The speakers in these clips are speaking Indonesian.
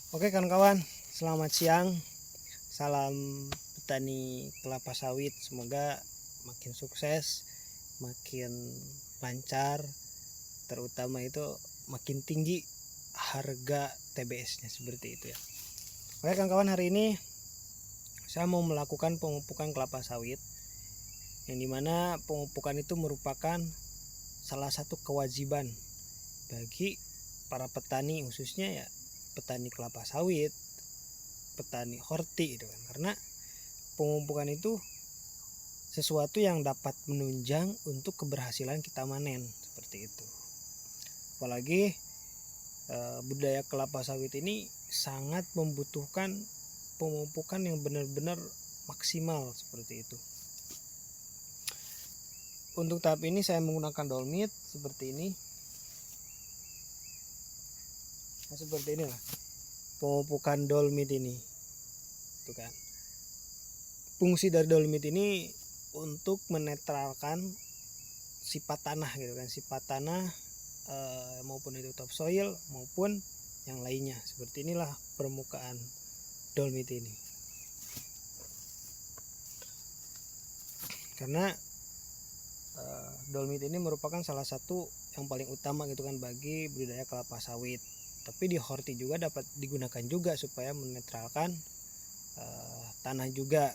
Oke kawan-kawan, selamat siang. Salam petani kelapa sawit. Semoga makin sukses, makin lancar, terutama itu makin tinggi harga TBS-nya seperti itu ya. Oke kawan-kawan, hari ini saya mau melakukan pemupukan kelapa sawit, yang dimana pemupukan itu merupakan salah satu kewajiban bagi para petani, khususnya ya petani kelapa sawit, petani horti gitu kan. Karena pemupukan itu sesuatu yang dapat menunjang untuk keberhasilan kita manen seperti itu. Apalagi budaya kelapa sawit ini sangat membutuhkan pemupukan yang benar-benar maksimal seperti itu. Untuk tahap ini saya menggunakan dolmit seperti ini. Nah, seperti inilah pemupukan dolmit ini. Itu kan. Fungsi dari dolmit ini untuk menetralkan sifat tanah gitu kan, sifat tanah maupun itu topsoil maupun yang lainnya. Seperti inilah permukaan dolmit ini. Karena dolmit ini merupakan salah satu yang paling utama gitu kan bagi budidaya kelapa sawit. Tapi di horti juga dapat digunakan juga supaya menetralkan tanah juga.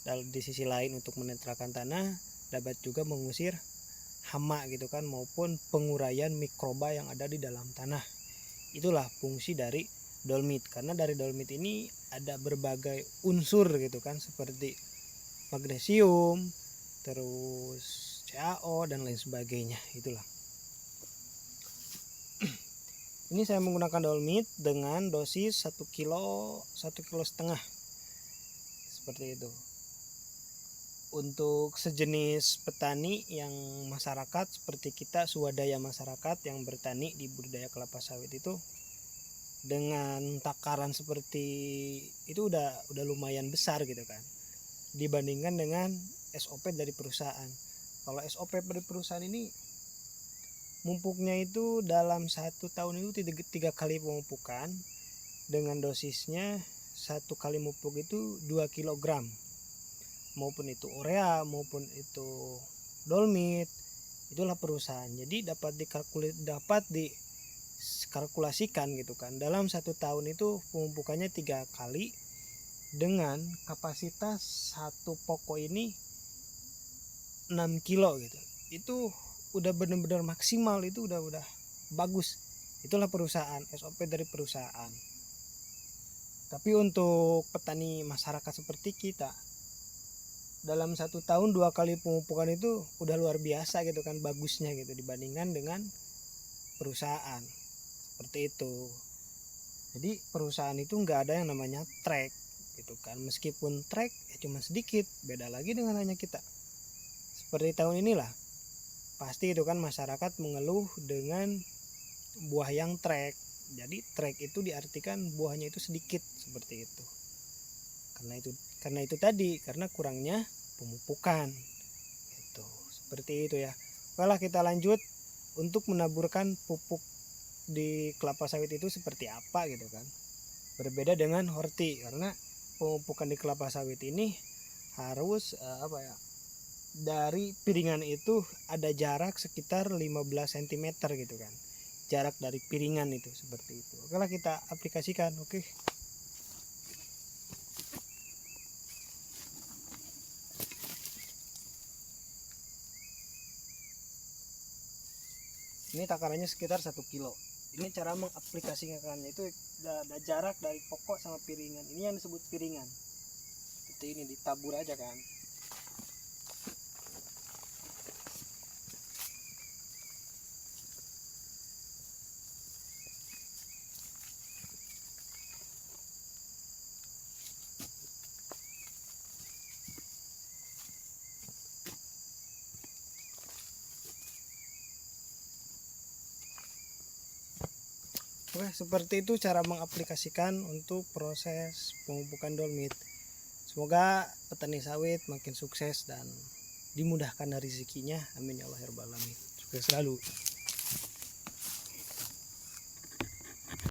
Dan di sisi lain untuk menetralkan tanah dapat juga mengusir hama gitu kan, maupun penguraian mikroba yang ada di dalam tanah. Itulah fungsi dari dolmit. Karena dari dolmit ini ada berbagai unsur gitu kan, seperti magnesium, terus CaO dan lain sebagainya. Itulah. Ini saya menggunakan dolmit dengan dosis 1 kilo, 1,5 kilo seperti itu. Untuk sejenis petani yang masyarakat seperti kita, swadaya masyarakat yang bertani di budidaya kelapa sawit itu, dengan takaran seperti itu udah lumayan besar gitu kan, dibandingkan dengan SOP dari perusahaan. Kalau SOP dari perusahaan ini mupuknya itu dalam 1 tahun itu 3 kali pemupukan, dengan dosisnya 1 kali mupuk itu 2 kg, maupun itu urea maupun itu dolmit. Itulah perusahaan. Jadi dapat dikalkulasikan gitu kan, dalam 1 tahun itu pemupukannya 3 kali dengan kapasitas satu pokok ini 6 kilo gitu. Itu udah benar-benar maksimal, itu udah bagus. Itulah perusahaan, SOP dari perusahaan. Tapi untuk petani masyarakat seperti kita, dalam 1 tahun 2 kali pemupukan itu udah luar biasa gitu kan bagusnya gitu, dibandingkan dengan perusahaan seperti itu. Jadi perusahaan itu nggak ada yang namanya track gitu kan, meskipun track ya cuma sedikit, beda lagi dengan hanya kita. Seperti tahun inilah pasti itu kan masyarakat mengeluh dengan buah yang track. Jadi track itu diartikan buahnya itu sedikit seperti itu. Karena itu tadi, karena kurangnya pemupukan. Itu seperti itu ya. Oke, kita lanjut untuk menaburkan pupuk di kelapa sawit itu seperti apa gitu kan. Berbeda dengan horti, karena pemupukan di kelapa sawit ini harus dari piringan itu ada jarak sekitar 15 cm gitu kan. Jarak dari piringan itu seperti itu. Oke, kita aplikasikan. Oke. Ini takarannya sekitar 1 kilo. Ini cara mengaplikasikannya itu ada jarak dari pokok sama piringan. Ini yang disebut piringan. Seperti ini, ditabur aja kan. Oke, seperti itu cara mengaplikasikan untuk proses pemupukan dolmit. Semoga petani sawit makin sukses dan dimudahkan rezekinya. Amin ya Allah ya rabbal alamin. Sukses selalu.